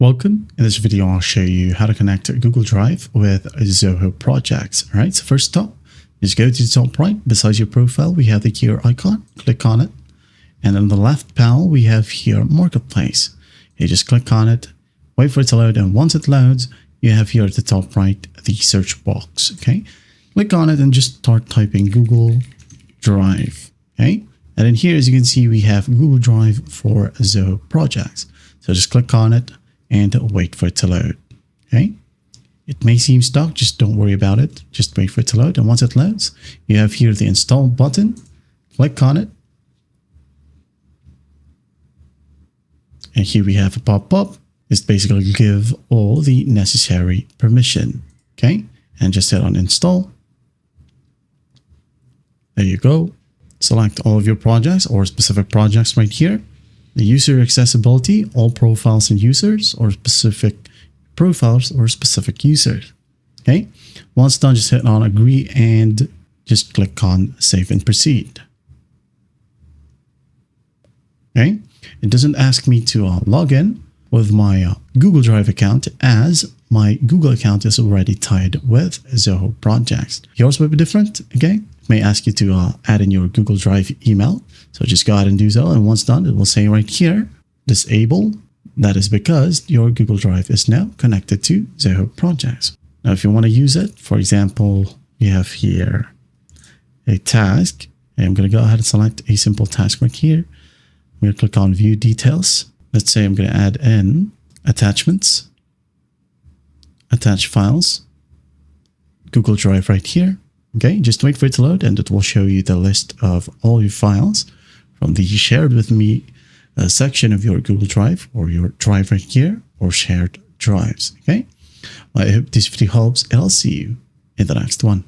Welcome. In this video, I'll show you how to connect Google Drive with Zoho Projects. All right, so first up, just go to the top right. Besides your profile, we have the gear icon. Click on it. And on the left panel, we have here Marketplace. You just click on it, wait for it to load. And once it loads, you have here at the top right, the search box. Okay, click on it and just start typing Google Drive. Okay, and then here, as you can see, we have Google Drive for Zoho Projects. So just click on it and wait for it to load. Okay, it may seem stuck, just don't worry about it. Just wait for it to load. And once it loads, you have here the install button. Click on it. And here we have a pop-up. Just basically give all the necessary permission. Okay, and just hit on install. There you go. Select all of your projects or specific projects right here. The user accessibility, all profiles and users, or specific profiles or specific users. Okay, once done, just hit on agree and just click on save and proceed. Okay, it doesn't ask me to log in with my Google Drive account, as my Google account is already tied with Zoho Projects. Yours will be different. Okay, it may ask you to add in your Google Drive email. So just go ahead and do so. And once done, it will say right here, disable. That is because your Google Drive is now connected to Zoho Projects. Now, if you want to use it, for example, we have here a task. And I'm going to go ahead and select a simple task right here. I'm going to click on view details. Let's say I'm going to add in attachments, attach files, Google Drive right here. Okay, just wait for it to load and it will show you the list of all your files from the shared with me section of your Google Drive or your drive right here or shared drives. Okay, I hope this video helps and I'll see you in the next one.